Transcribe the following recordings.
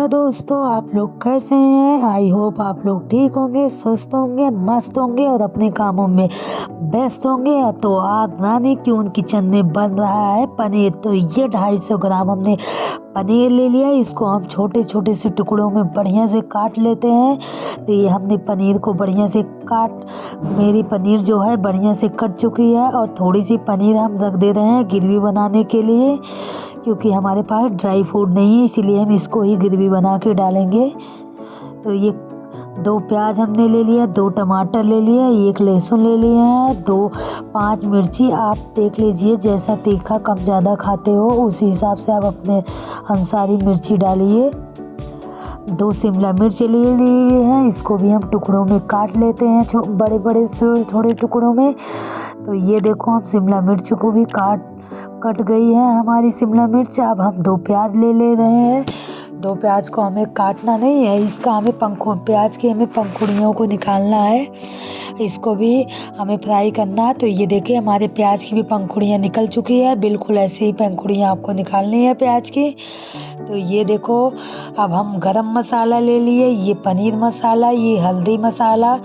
Hello दोस्तों, आप लोग कैसे हैं। आई होप आप लोग ठीक होंगे, स्वस्थ होंगे, मस्त होंगे और अपने कामों में व्यस्त होंगे। तो आज रानी क्यून किचन में बन रहा है पनीर। तो ये 250 ग्राम हमने पनीर ले लिया। इसको हम छोटे छोटे से टुकड़ों में बढ़िया से काट लेते हैं। तो ये हमने पनीर को बढ़िया से मेरी पनीर जो है बढ़िया से कट चुकी है। और थोड़ी सी पनीर हम रख दे रहे हैं ग्रेवी बनाने के लिए, क्योंकि हमारे पास ड्राई फ्रूट नहीं है, इसीलिए हम इसको ही ग्रेवी बना के डालेंगे। तो ये 2 प्याज हमने ले लिया, 2 टमाटर ले लिया, 1 लहसुन ले लिया है, 5 मिर्ची। आप देख लीजिए जैसा तीखा कम ज़्यादा खाते हो उसी हिसाब से आप अपने अनुसार ही मिर्ची डालिए। 2 शिमला मिर्च ले लिए हैं, इसको भी हम टुकड़ों में काट लेते हैं, बड़े बड़े थोड़े टुकड़ों में। तो ये देखो हम शिमला मिर्च को भी कट गई है हमारी शिमला मिर्च। अब हम 2 प्याज ले रहे हैं। 2 प्याज को हमें काटना नहीं है, इसका हमें प्याज की हमें पंखुड़ियों को निकालना है, इसको भी हमें फ्राई करना है। तो ये देखिए हमारे प्याज की भी पंखुड़ियाँ निकल चुकी है, बिल्कुल ऐसे ही पंखुड़ियाँ आपको निकालनी है प्याज की। तो ये देखो अब हम गरम मसाला ले लिए, ये पनीर मसाला, ये हल्दी मसाला,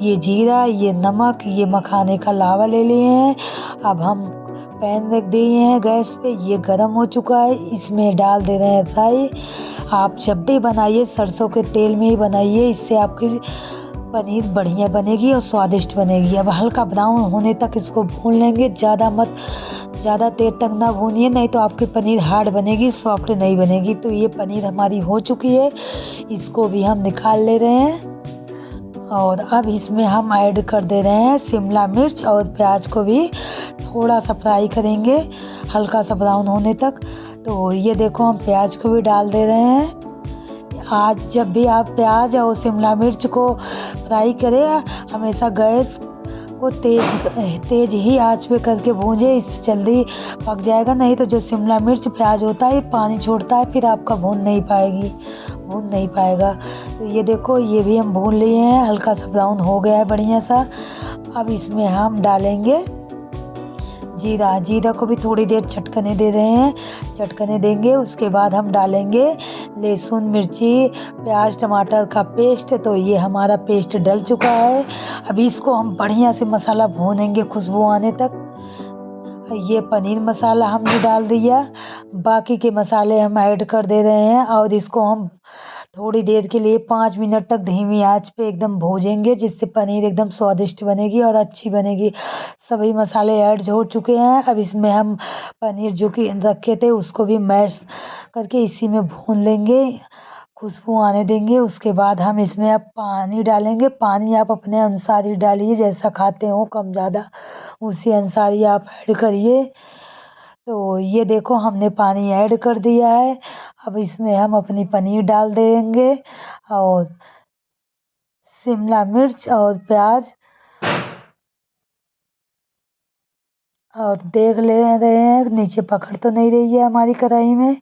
ये जीरा, ये नमक, ये मखाने का लावा ले लिए हैं। अब हम पैन रख दिए हैं गैस पे, ये गरम हो चुका है, इसमें डाल दे रहे हैं राई। आप जब भी बनाइए सरसों के तेल में ही बनाइए, इससे आपकी पनीर बढ़िया बनेगी और स्वादिष्ट बनेगी। अब हल्का ब्राउन होने तक इसको भून लेंगे, ज़्यादा देर तक ना भूनिए, नहीं तो आपकी पनीर हार्ड बनेगी, सॉफ्ट नहीं बनेगी। तो ये पनीर हमारी हो चुकी है, इसको भी हम निकाल ले रहे हैं। और अब इसमें हम ऐड कर दे रहे हैं शिमला मिर्च और प्याज को भी थोड़ा सा फ्राई करेंगे हल्का सा ब्राउन होने तक। तो ये देखो हम प्याज को भी डाल दे रहे हैं। आज जब भी आप प्याज और शिमला मिर्च को फ्राई करें, हमेशा गैस को तेज़ ही आंच पे करके भूंजे, इससे जल्दी पक जाएगा। नहीं तो जो शिमला मिर्च प्याज होता है पानी छोड़ता है, फिर आपका भून नहीं पाएगा। तो ये देखो ये भी हम भून लिए हैं, हल्का सा ब्राउन हो गया है बढ़िया सा। अब इसमें हम डालेंगे जीरा को भी थोड़ी देर चटकने दे रहे हैं, चटकने देंगे। उसके बाद हम डालेंगे लहसुन मिर्ची प्याज टमाटर का पेस्ट। तो ये हमारा पेस्ट डल चुका है। अब इसको हम बढ़िया से मसाला भूनेंगे खुशबू आने तक। ये पनीर मसाला हमने डाल दिया, बाकी के मसाले हम ऐड कर दे रहे हैं। और इसको हम थोड़ी देर के लिए 5 मिनट तक धीमी आंच पे एकदम भूजेंगे, जिससे पनीर एकदम स्वादिष्ट बनेगी और अच्छी बनेगी। सभी मसाले ऐड हो चुके हैं। अब इसमें हम पनीर जो कि रखे थे उसको भी मैश करके इसी में भून लेंगे, खुशबू आने देंगे। उसके बाद हम इसमें अब पानी डालेंगे। पानी आप अपने अनुसार ही डालिए, जैसा खाते हो कम ज़्यादा उसी अनुसार ही आप ऐड करिए। तो ये देखो हमने पानी ऐड कर दिया है। अब इसमें हम अपनी पनीर डाल देंगे और शिमला मिर्च और प्याज, और देख ले रहे हैं नीचे पकड़ तो नहीं रही है हमारी कढ़ाई में।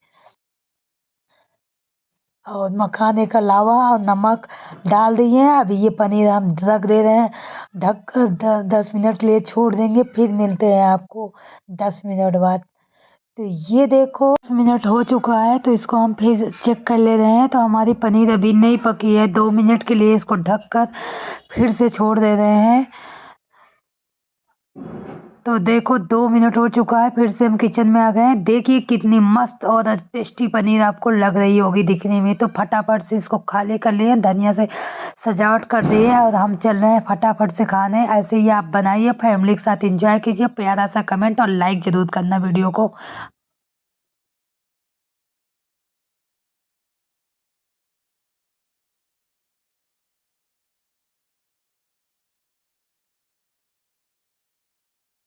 और मखाने का लावा और नमक डाल दिए हैं। अभी ये पनीर हम रख दे रहे हैं ढक कर, 10 मिनट के लिए छोड़ देंगे, फिर मिलते हैं आपको 10 मिनट बाद। तो ये देखो 10 मिनट हो चुका है, तो इसको हम फिर चेक कर ले रहे हैं। तो हमारी पनीर अभी नहीं पकी है, 2 मिनट के लिए इसको ढककर फिर से छोड़ दे रहे हैं। तो देखो 2 मिनट हो चुका है, फिर से हम किचन में आ गए हैं। देखिए कितनी मस्त और टेस्टी पनीर आपको लग रही होगी दिखने में। तो फटाफट से इसको खाली कर लिए, धनिया से सजावट कर दी है और हम चल रहे हैं फटाफट से खाने। ऐसे ही आप बनाइए, फैमिली के साथ एंजॉय कीजिए। प्यारा सा कमेंट और लाइक ज़रूर करना वीडियो को।